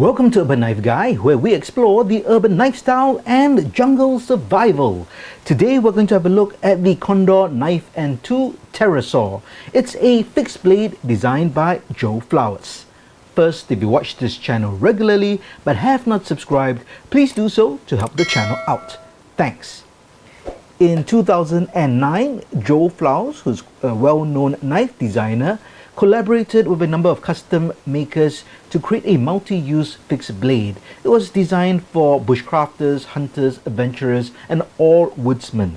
Welcome to Urban Knife Guy, where we explore the urban knife style and jungle survival. Today we're going to have a look at the Condor Knife and 2 Terrasaur. It's a fixed blade designed by Joe Flowers. First, if you watch this channel regularly but have not subscribed, please do so to help the channel out. Thanks. In 2009, Joe Flowers, who's a well-known knife designer, collaborated with a number of custom makers to create a multi-use fixed blade. It was designed for bushcrafters, hunters, adventurers, and all woodsmen.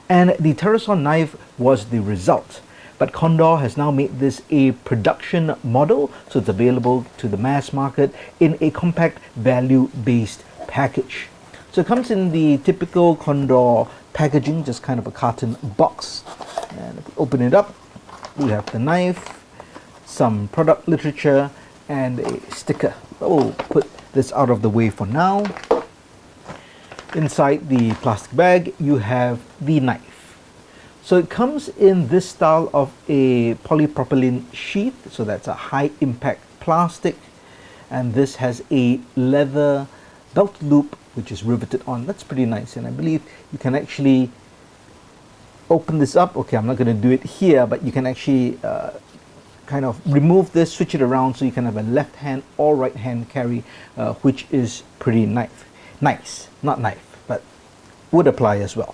And the Terrasaur knife was the result. But Condor has now made this a production model, so it's available to the mass market in a compact value-based package. So it comes in the typical Condor packaging, just kind of a carton box. And if we open it up, we have the knife, some product literature, and a sticker. We'll put this out of the way for now. Inside the plastic bag, you have the knife. So it comes in this style of a polypropylene sheath, so that's a high impact plastic, and this has a leather belt loop which is riveted on. That's pretty nice, and I believe you can actually open this up. Okay, I'm not going to do it here, but you can actually kind of remove this, switch it around, so you can have a left hand or right hand carry, which is pretty nice, not knife, but would apply as well.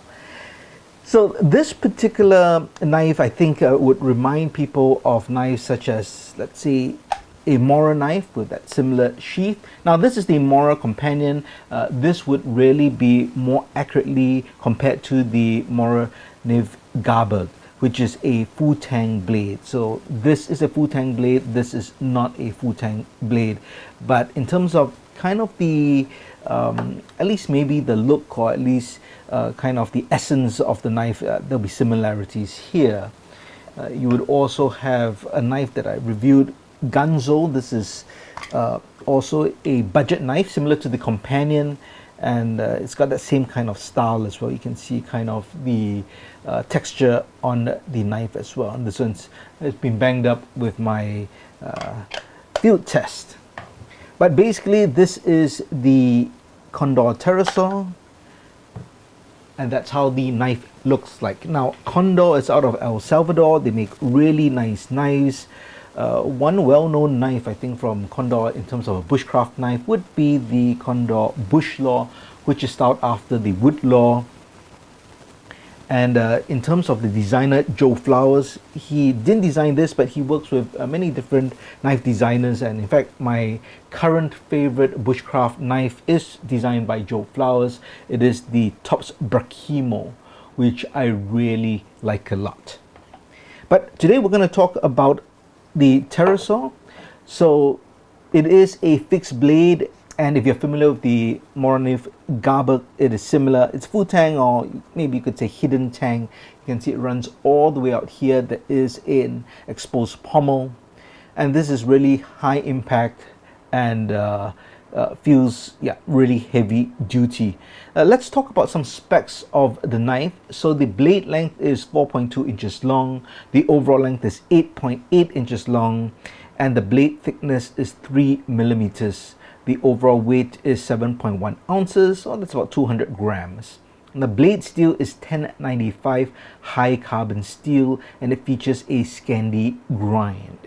So this particular knife, I think, would remind people of knives such as, let's say, a Mora knife with that similar sheath. Now this is the Mora Companion. This would really be more accurately compared to the Morakniv Garberg, which is a Fu-Tang blade. So this is a Fu-Tang blade, this is not a Fu-Tang blade. But in terms of kind of the, at least maybe the look, or at least kind of the essence of the knife, there'll be similarities here. You would also have a knife that I reviewed, Gunzo. This is also a budget knife, similar to the Companion, and it's got that same kind of style as well. You can see kind of the texture on the knife as well, and this one's has been banged up with my field test. But basically this is the Condor Terrasaur, and that's how the knife looks like. Now Condor is out of El Salvador. They make really nice knives. One well-known knife, I think, from Condor in terms of a bushcraft knife would be the Condor Bush Law, which is styled after the Wood Law. And in terms of the designer, Joe Flowers, he didn't design this, but he works with many different knife designers. And in fact, my current favorite bushcraft knife is designed by Joe Flowers. It is the Tops Brachimo, which I really like a lot. But today we're going to talk about the Terrasaur. So it is a fixed blade, and if you're familiar with the Morakniv Garberg, it is similar. It's Fu-Tang, or maybe you could say hidden tang. You can see it runs all the way out here. There is an exposed pommel, and this is really high impact and feels really heavy duty. Let's talk about some specs of the knife. So the blade length is 4.2 inches long, the overall length is 8.8 inches long, and the blade thickness is 3 millimeters. The overall weight is 7.1 ounces, or that's about 200 grams. And the blade steel is 1095 high carbon steel, and it features a Scandi grind.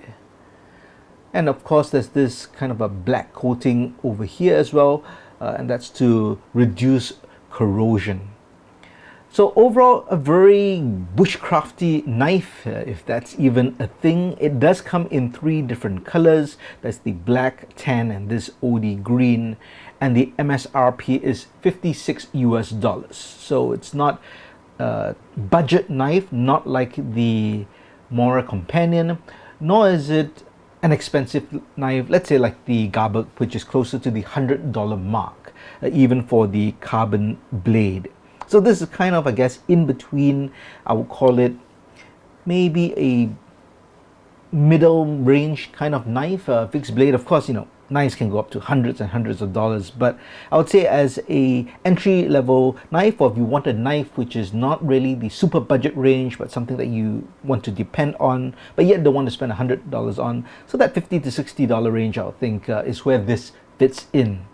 And of course there's this kind of a black coating over here as well, and that's to reduce corrosion. So overall, a very bushcrafty knife, if that's even a thing. It does come in 3 different colors. That's the black, tan, and this OD green. And the MSRP is $56 US. So it's not a budget knife, not like the Mora Companion, nor is it an expensive knife, let's say like the Garberg, which is closer to the $100 mark, even for the carbon blade. So this is kind of, I guess, in between. I would call it maybe a middle range kind of knife, fixed blade. Of course, you know, knives can go up to hundreds and hundreds of dollars, but I would say as a entry level knife, or if you want a knife which is not really the super budget range, but something that you want to depend on, but yet don't want to spend $100 on, so that $50 to $60 range, I would think is where this fits in.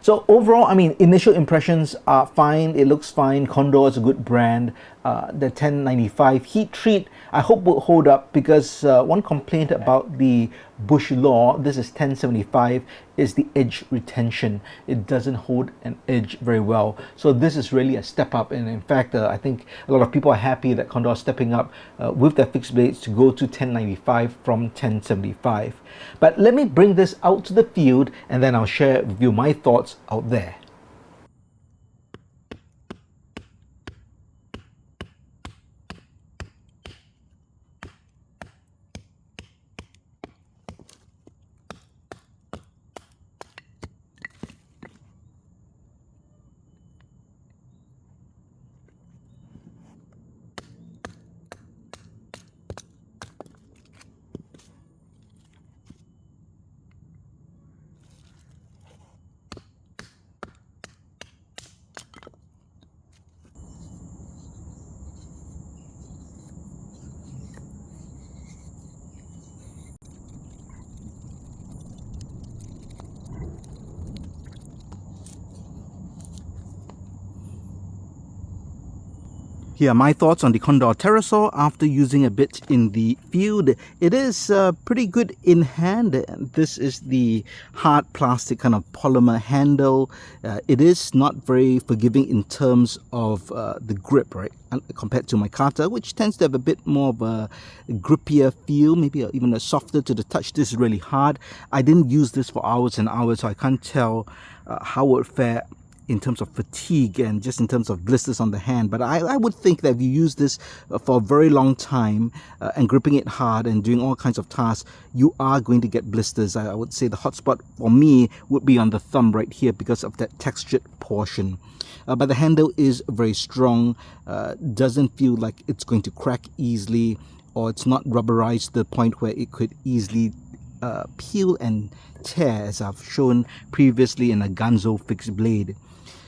So overall, I mean, initial impressions are fine. It looks fine. Condor is a good brand. The 1095 heat treat, I hope will hold up, because one complaint about the Bush Law, this is 1075, is the edge retention. It doesn't hold an edge very well. So this is really a step up, and in fact, I think a lot of people are happy that Condor is stepping up with their fixed blades to go to 1095 from 1075. But let me bring this out to the field, and then I'll share with you my thoughts out there. Here are my thoughts on the Condor Terrasaur after using a bit in the field. It is pretty good in hand. This is the hard plastic kind of polymer handle. It is not very forgiving in terms of the grip, right? Compared to my Kata, which tends to have a bit more of a grippier feel, maybe even a softer to the touch. This is really hard. I didn't use this for hours and hours, so I can't tell how it would fare in terms of fatigue and just in terms of blisters on the hand. But I would think that if you use this for a very long time and gripping it hard and doing all kinds of tasks, you are going to get blisters. I would say the hot spot for me would be on the thumb right here because of that textured portion. But the handle is very strong, doesn't feel like it's going to crack easily, or it's not rubberized to the point where it could easily peel and tear, as I've shown previously in a Ganzo fixed blade.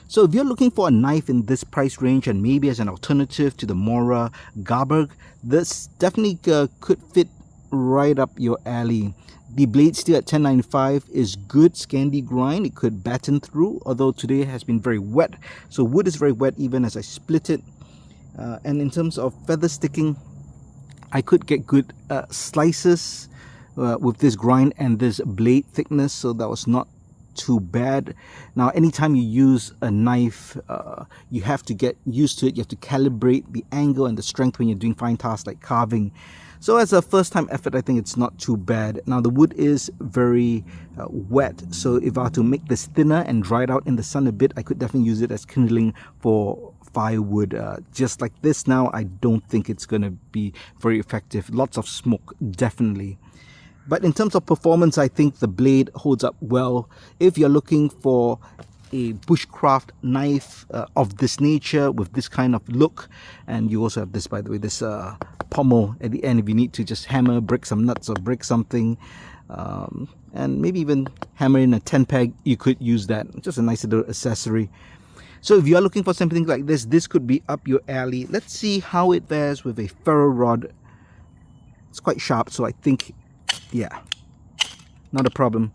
So if you're looking for a knife in this price range and maybe as an alternative to the Morakniv Garberg, this definitely could fit right up your alley. The blade steel at 1095 is good Scandi grind. It could batten through, although today has been very wet. So wood is very wet even as I split it. And in terms of feather sticking, I could get good slices with this grind and this blade thickness, so that was not too bad. Now anytime you use a knife, you have to get used to it. You have to calibrate the angle and the strength when you're doing fine tasks like carving. So as a first time effort, I think it's not too bad. Now the wood is very wet, so if I were to make this thinner and dry it out in the sun a bit, I could definitely use it as kindling for firewood. Just like this now, I don't think it's going to be very effective. Lots of smoke, definitely. But in terms of performance, I think the blade holds up well. If you're looking for a bushcraft knife of this nature with this kind of look, and you also have this, by the way, this pommel at the end if you need to just hammer, break some nuts or break something, and maybe even hammer in a 10 peg, you could use that. Just a nice little accessory. So if you're looking for something like this could be up your alley. Let's see how it fares with a ferro rod. It's quite sharp, so I think, yeah, not a problem.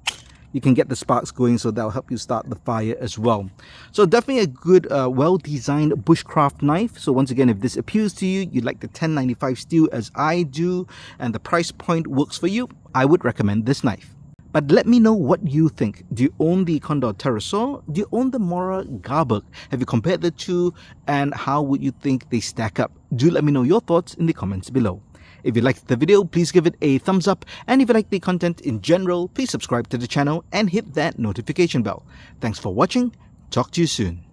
You can get the sparks going, so that'll help you start the fire as well. So definitely a good, well-designed bushcraft knife. So once again, if this appeals to you, you like the 1095 steel as I do, and the price point works for you, I would recommend this knife. But let me know what you think. Do you own the Condor Terrasaur? Do you own the Morakniv Garberg? Have you compared the two, and how would you think they stack up? Do let me know your thoughts in the comments below. If you liked the video, please give it a thumbs up, and if you like the content in general, please subscribe to the channel and hit that notification bell. Thanks for watching. Talk to you soon.